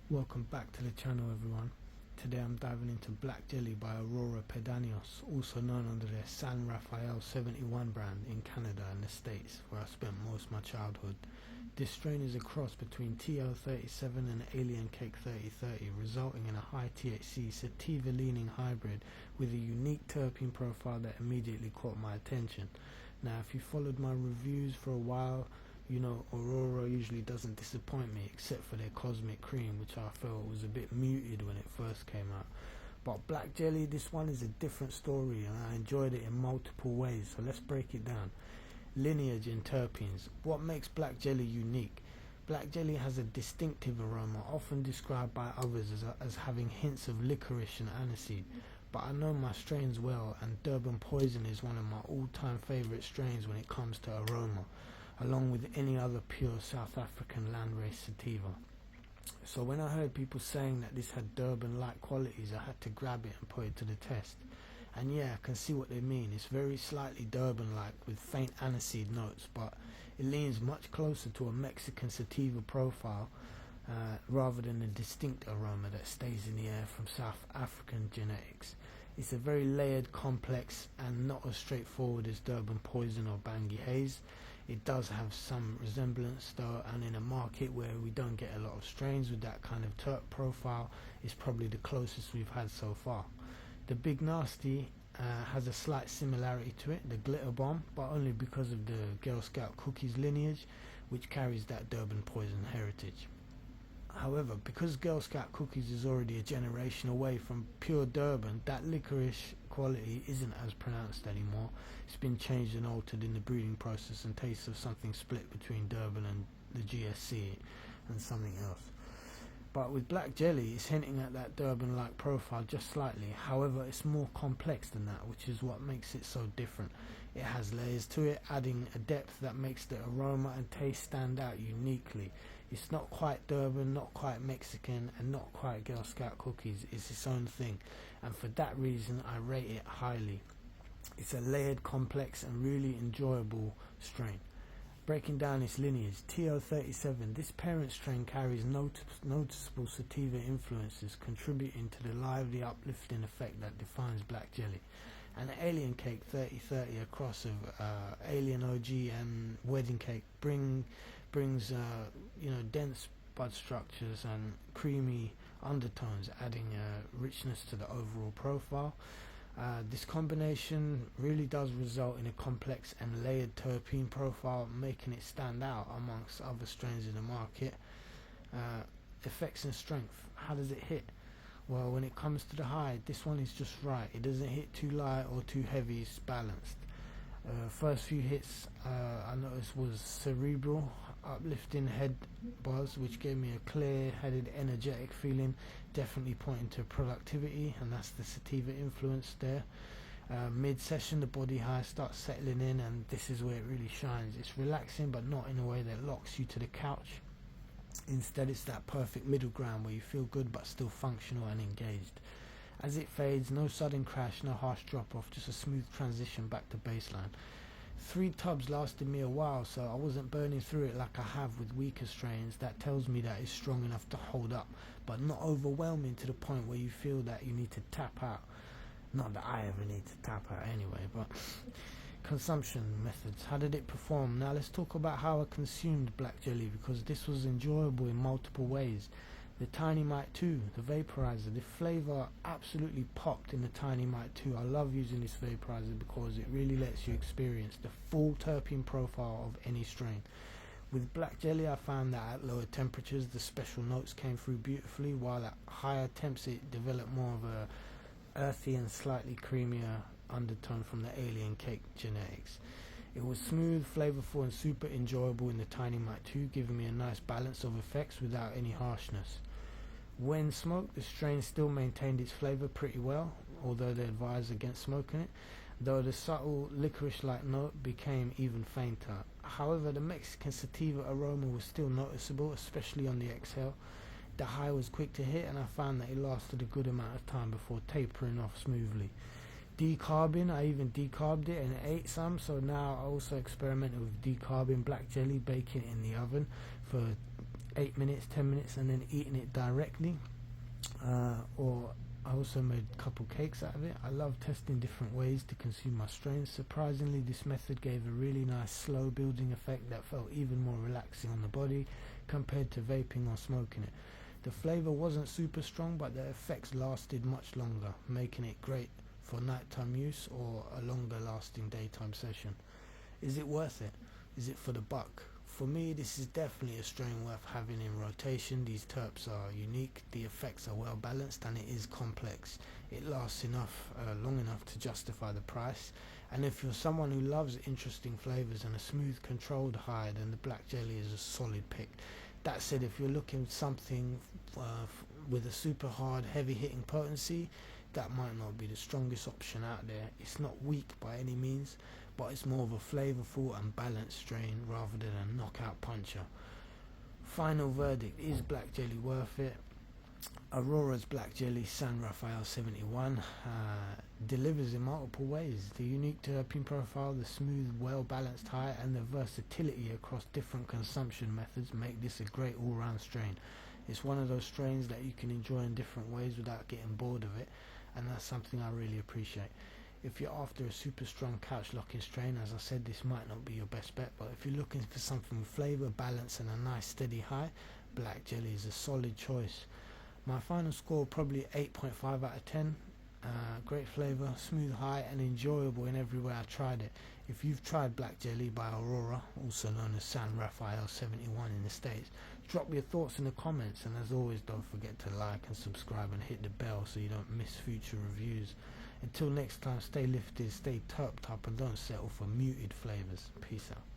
Welcome back to the channel, everyone. Today I'm diving into Black Jelly by Aurora Pedanios, also known under their San Rafael 71 brand in Canada and the States, where I spent most of my childhood. This strain is a cross between TO37 and Alien Cake 3030, resulting in a high THC sativa leaning hybrid with a unique terpene profile that immediately caught my attention. Now, if you followed my reviews for a while, you know Aurora usually doesn't disappoint me, except for their Cosmic Cream, which I felt was a bit muted when it first came out. But Black Jelly, this one is a different story, and I enjoyed it in multiple ways, so let's break it down. Lineage and Terpenes. What makes Black Jelly unique? Black Jelly has a distinctive aroma, often described by others as having hints of licorice and aniseed. But I know my strains well, and Durban Poison is one of my all-time favourite strains when it comes to aroma, along with any other pure South African landrace sativa. So when I heard people saying that this had Durban-like qualities, I had to grab it and put it to the test. And yeah, I can see what they mean. It's very slightly Durban-like with faint aniseed notes, but it leans much closer to a Mexican sativa profile rather than a distinct aroma that stays in the air from South African genetics. It's a very layered, complex, and not as straightforward as Durban Poison or Bangi Haze. It does have some resemblance though, and in a market where we don't get a lot of strains with that kind of terp profile, it's probably the closest we've had so far. The Big Nasty has a slight similarity to it, the Glitter Bomb, but only because of the Girl Scout Cookies lineage, which carries that Durban Poison heritage. However, because Girl Scout Cookies is already a generation away from pure Durban, that licorice quality isn't as pronounced anymore. It's been changed and altered in the breeding process and tastes of something split between Durban and the GSC and something else. But with Black Jelly, it's hinting at that Durban-like profile just slightly. However, it's more complex than that, which is what makes it so different. It has layers to it, adding a depth that makes the aroma and taste stand out uniquely. It's not quite Durban, not quite Mexican, and not quite Girl Scout Cookies. It's its own thing, and for that reason I rate it highly. It's a layered, complex, and really enjoyable strain. Breaking down its lineage, TO37, this parent strain carries noticeable sativa influences, contributing to the lively, uplifting effect that defines Black Jelly. And Alien Cake 3030, a cross of Alien OG and Wedding Cake, brings dense bud structures and creamy undertones, adding richness to the overall profile. This combination really does result in a complex and layered terpene profile, making it stand out amongst other strains in the market. Effects and strength. How does it hit? Well, when it comes to the high, this one is just right. It doesn't hit too light or too heavy, it's balanced. First few hits I noticed was cerebral, uplifting head buzz, which gave me a clear-headed, energetic feeling, definitely pointing to productivity, and that's the sativa influence there. Mid-session, the body high starts settling in, and this is where it really shines. It's relaxing, but not in a way that locks you to the couch. Instead, it's that perfect middle ground where you feel good but still functional and engaged. As it fades, no sudden crash, no harsh drop-off, just a smooth transition back to baseline. 3 tubs lasted me a while, so I wasn't burning through it like I have with weaker strains. That tells me that it's strong enough to hold up, but not overwhelming to the point where you feel that you need to tap out. Not that I ever need to tap out anyway, but consumption methods. How did it perform? Now let's talk about how I consumed Black Jelly, because this was enjoyable in multiple ways. The TinyMight 2, the vaporizer, the flavour absolutely popped in the TinyMight 2. I love using this vaporizer because it really lets you experience the full terpene profile of any strain. With Black Jelly, I found that at lower temperatures the special notes came through beautifully, while at higher temps it developed more of a earthy and slightly creamier undertone from the Alien Cake genetics. It was smooth, flavourful, and super enjoyable in the TinyMight 2, giving me a nice balance of effects without any harshness. When smoked, the strain still maintained its flavour pretty well, although they advise against smoking it, though the subtle licorice-like note became even fainter. However, the Mexican sativa aroma was still noticeable, especially on the exhale. The high was quick to hit, and I found that it lasted a good amount of time before tapering off smoothly. Decarbing, I even decarbed it and ate some, so now I also experimented with decarbing Black Jelly, baking it in the oven for 8 minutes, 10 minutes, and then eating it directly. Or I also made a couple cakes out of it. I love testing different ways to consume my strains. Surprisingly, this method gave a really nice slow building effect that felt even more relaxing on the body compared to vaping or smoking it. The flavour wasn't super strong, but the effects lasted much longer, making it great for nighttime use or a longer lasting daytime session. Is it worth it? Is it for the buck? For me, this is definitely a strain worth having in rotation. These terps are unique, the effects are well balanced, and it is complex. It lasts long enough to justify the price. And if you're someone who loves interesting flavours and a smooth controlled high, then the Black Jelly is a solid pick. That said, if you're looking for something with a super hard, heavy hitting potency, that might not be the strongest option out there. It's not weak by any means, but it's more of a flavourful and balanced strain rather than a knockout puncher. Final verdict, is Black Jelly worth it? Aurora's Black Jelly San Rafael 71 delivers in multiple ways. The unique terpene profile, the smooth, well-balanced high, and the versatility across different consumption methods make this a great all-round strain. It's one of those strains that you can enjoy in different ways without getting bored of it, and that's something I really appreciate. If you're after a super strong couch locking strain, as I said, this might not be your best bet, but if you're looking for something with flavour, balance, and a nice steady high, Black Jelly is a solid choice. My final score, probably 8.5 out of 10. Great flavour, smooth high, and enjoyable in every way I tried it. If you've tried Black Jelly by Aurora, also known as San Rafael 71 in the States, drop your thoughts in the comments, and as always, don't forget to like and subscribe and hit the bell so you don't miss future reviews. Until next time, stay lifted, stay terped up, and don't settle for muted flavours. Peace out.